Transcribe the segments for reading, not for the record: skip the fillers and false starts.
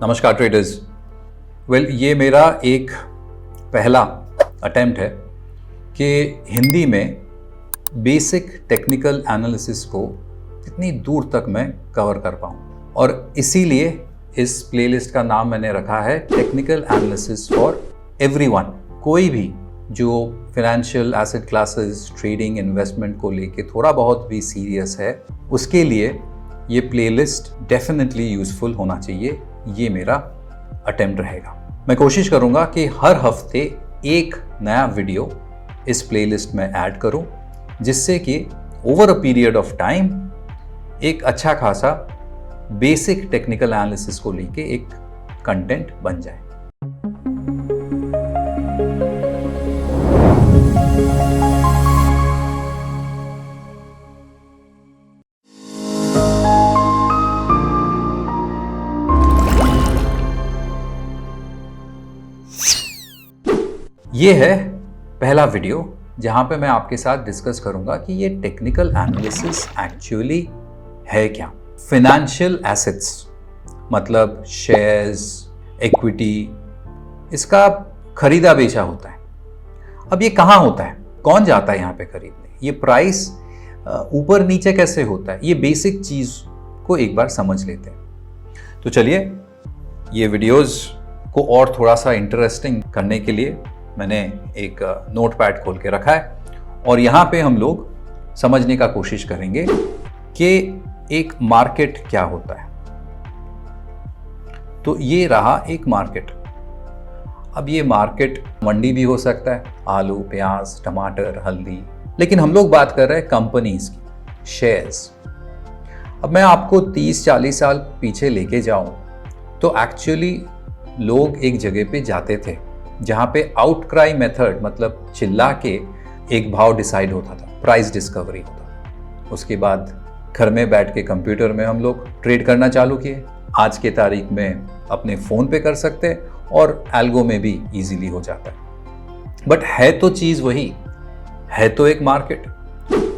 नमस्कार ट्रेडर्स। ये मेरा एक पहला अटेम्प्ट है कि हिंदी में बेसिक टेक्निकल एनालिसिस को कितनी दूर तक मैं कवर कर पाऊँ, और इसीलिए इस प्लेलिस्ट का नाम मैंने रखा है टेक्निकल एनालिसिस फॉर एवरीवन। कोई भी जो financial asset classes, trading, investment को लेके थोड़ा बहुत भी सीरियस है, उसके लिए ये प्लेलिस्ट डेफिनेटली यूजफुल होना चाहिए। ये मेरा अटेम्प्ट रहेगा। मैं कोशिश करूंगा कि हर हफ्ते एक नया वीडियो इस प्लेलिस्ट में ऐड करूं, जिससे कि over a period of time एक अच्छा खासा बेसिक टेक्निकल एनालिसिस को लेके एक कंटेंट बन जाए। ये है पहला वीडियो जहां पे मैं आपके साथ डिस्कस करूंगा कि ये टेक्निकल एनालिसिस एक्चुअली है क्या। फाइनेंशियल एसेट्स मतलब शेयर्स, इक्विटी, इसका खरीदा बेचा होता है। अब ये कहाँ होता है, कौन जाता है यहाँ पे खरीदने, ये प्राइस ऊपर नीचे कैसे होता है, ये बेसिक चीज को एक बार समझ लेते हैं। तो चलिए, ये वीडियोस को और थोड़ा सा इंटरेस्टिंग करने के लिए मैंने एक नोटपैड खोल के रखा है, और यहाँ पे हम लोग समझने का कोशिश करेंगे कि एक मार्केट क्या होता है। तो ये रहा एक मार्केट। अब ये मार्केट मंडी भी हो सकता है, आलू, प्याज, टमाटर, हल्दी, लेकिन हम लोग बात कर रहे हैं कंपनीज की, शेयर्स। अब मैं आपको 30-40 साल पीछे लेके जाऊं तो एक्चुअली लोग एक जगह पे जाते थे जहां पे आउटक्राई मेथड मतलब चिल्ला के एक भाव डिसाइड होता था, प्राइस डिस्कवरी होता था। उसके बाद घर में बैठ के कंप्यूटर में हम लोग ट्रेड करना चालू किए। आज के तारीख में अपने फ़ोन पे कर सकते हैं और एल्गो में भी इजीली हो जाता है। बट है तो चीज़ वही, है तो एक मार्केट,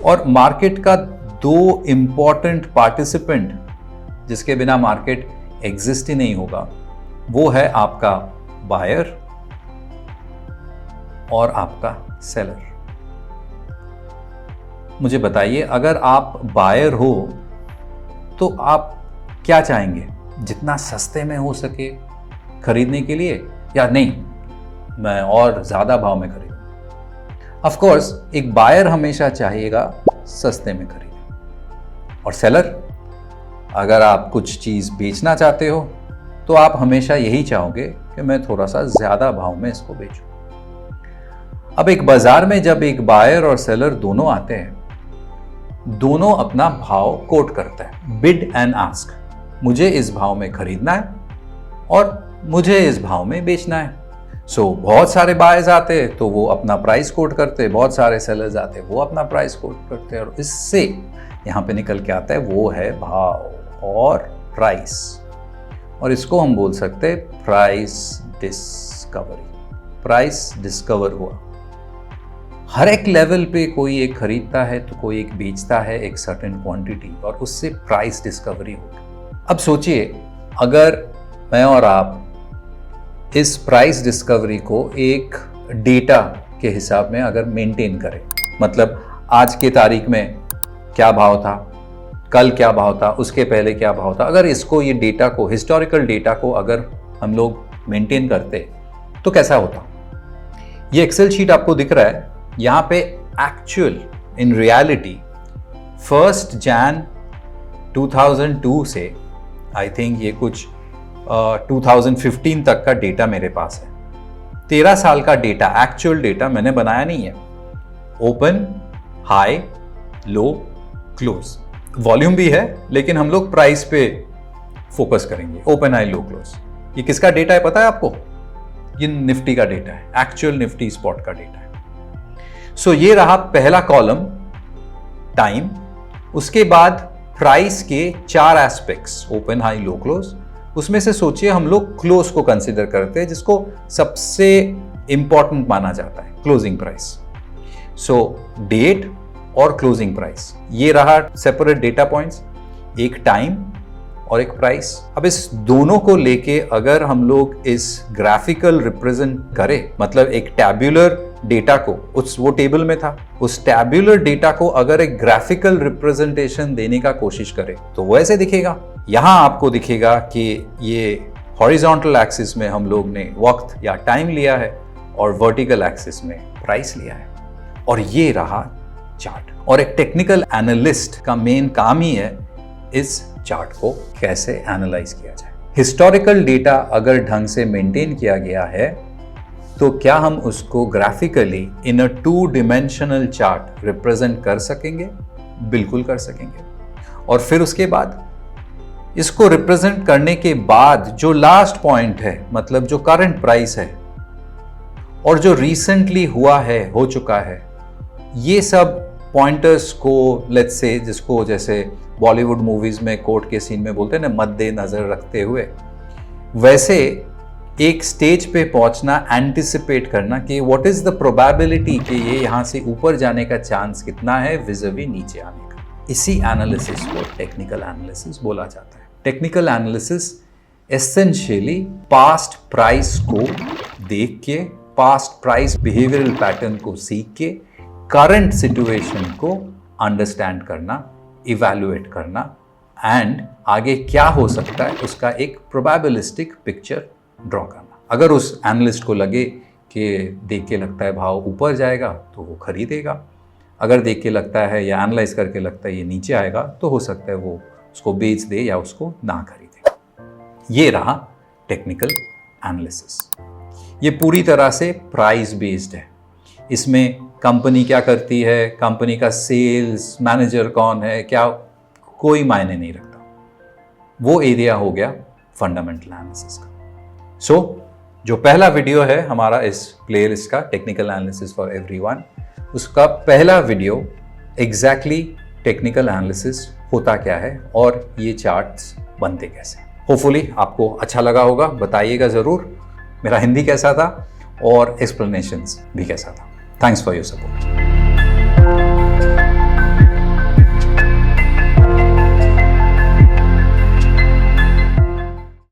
और मार्केट का दो इम्पॉर्टेंट पार्टिसिपेंट जिसके बिना मार्केट एग्जिस्ट ही नहीं होगा, वो है आपका बायर और आपका सेलर। मुझे बताइए, अगर आप बायर हो तो आप क्या चाहेंगे, जितना सस्ते में हो सके खरीदने के लिए, या नहीं मैं और ज्यादा भाव में खरीदूं। ऑफ कोर्स एक बायर हमेशा चाहेगा सस्ते में खरीदे, और सेलर, अगर आप कुछ चीज बेचना चाहते हो तो आप हमेशा यही चाहोगे कि मैं थोड़ा सा ज्यादा भाव में इसको बेचूं। अब एक बाजार में जब एक बायर और सेलर दोनों आते हैं, दोनों अपना भाव कोट करते हैं, बिड एंड आस्क। मुझे इस भाव में खरीदना है और मुझे इस भाव में बेचना है। बहुत सारे बायर्स आते हैं तो वो अपना प्राइस कोट करते हैं, बहुत सारे सेलर्स आते हैं वो अपना प्राइस कोट करते हैं, और इससे यहाँ पे निकल के आता है वो है भाव और प्राइस, और इसको हम बोल सकते हैं प्राइस डिस्कवरी। प्राइस डिस्कवर हुआ। हर एक लेवल पे कोई एक खरीदता है तो कोई एक बेचता है एक सर्टेन क्वांटिटी, और उससे प्राइस डिस्कवरी होगी। अब सोचिए, अगर मैं और आप इस प्राइस डिस्कवरी को एक डेटा के हिसाब में अगर मेंटेन करें, मतलब आज के तारीख में क्या भाव था, कल क्या भाव था, उसके पहले क्या भाव था, अगर इसको, ये डेटा को, हिस्टोरिकल डेटा को अगर हम लोग मेंटेन करते तो कैसा होता। ये एक्सेल शीट आपको दिख रहा है, यहाँ पे एक्चुअल इन रियलिटी 1 जनवरी 2002 से आई थिंक ये कुछ 2015 तक का डेटा मेरे पास है। 13 साल का डेटा, एक्चुअल डेटा मैंने बनाया नहीं है। ओपन, हाई, लो, क्लोज, वॉल्यूम भी है, लेकिन हम लोग प्राइस पे फोकस करेंगे। ओपन, हाई, लो, क्लोज। ये किसका डेटा है पता है आपको? ये निफ्टी का डेटा है, एक्चुअल निफ्टी स्पॉट का डेटा है। ये रहा पहला कॉलम, टाइम। उसके बाद प्राइस के 4 एस्पेक्ट्स, ओपन, हाई, लो, क्लोज। उसमें से सोचिए हम लोग क्लोज को कंसीडर करते हैं, जिसको सबसे इंपॉर्टेंट माना जाता है, क्लोजिंग प्राइस। डेट और क्लोजिंग प्राइस, ये रहा सेपरेट डेटा पॉइंट्स, एक टाइम और एक प्राइस। अब इस दोनों को लेके अगर हम लोग इस ग्राफिकल रिप्रेजेंट करें, मतलब एक टैब्यूलर डेटा को, वो टेबल में था, उस टैब्यूलर डेटा को अगर एक ग्राफिकल रिप्रेजेंटेशन देने का कोशिश करें तो वो ऐसे दिखेगा। यहां आपको दिखेगा कि ये हॉरिजॉन्टल एक्सिस में हम लोग ने वक्त या टाइम लिया है और वर्टिकल एक्सिस में प्राइस लिया है, और ये रहा चार्ट। और एक टेक्निकल एनालिस्ट का मेन काम ही है इस चार्ट को कैसे एनालाइज किया जाए। हिस्टोरिकल डेटा अगर ढंग से मेंटेन किया गया है तो क्या हम उसको ग्राफिकली इन अ 2 डिमेंशनल चार्ट रिप्रेजेंट कर सकेंगे? बिल्कुल कर सकेंगे। और फिर उसके बाद इसको रिप्रेजेंट करने के बाद जो लास्ट पॉइंट है, मतलब जो करंट प्राइस है और जो रिसेंटली हो चुका है, ये सब पॉइंटर्स को लेट्स से, जिसको जैसे बॉलीवुड मूवीज में कोर्ट के सीन में बोलते हैं ना, मद्देनजर रखते हुए, वैसे एक स्टेज पे पहुंचना, एंटिसिपेट करना कि व्हाट इज द प्रोबेबिलिटी कि ये यहां से ऊपर जाने का चांस कितना है विज़-अ-वी नीचे आने का। इसी एनालिसिस को टेक्निकल एनालिसिस बोला जाता है। Technical analysis essentially past price को देख के, पास्ट प्राइस बिहेवियरल पैटर्न को सीख के करंट सिचुएशन को अंडरस्टैंड करना, इवैल्यूएट करना एंड आगे क्या हो सकता है उसका एक प्रोबेबिलिस्टिक पिक्चर ड्रॉ करना। अगर उस एनालिस्ट को लगे कि देख के लगता है भाव ऊपर जाएगा तो वो खरीदेगा, अगर देख के लगता है या एनालाइज करके लगता है ये नीचे आएगा तो हो सकता है वो उसको बेच दे या उसको ना खरीदे। ये रहा टेक्निकल एनालिसिस। ये पूरी तरह से प्राइस बेस्ड है। इसमें कंपनी क्या करती है, कंपनी का सेल्स मैनेजर कौन है, क्या, कोई मायने नहीं रखता। वो एरिया हो गया फंडामेंटल एनालिसिस का। जो पहला वीडियो है हमारा इस प्लेलिस्ट का, टेक्निकल एनालिसिस फॉर एवरीवन, उसका पहला वीडियो एग्जैक्टली टेक्निकल एनालिसिस होता क्या है और ये चार्ट्स बनते कैसे। होपफुली आपको अच्छा लगा होगा, बताइएगा ज़रूर मेरा हिंदी कैसा था और एक्सप्लेनेशंस भी कैसा था। Thanks for your support.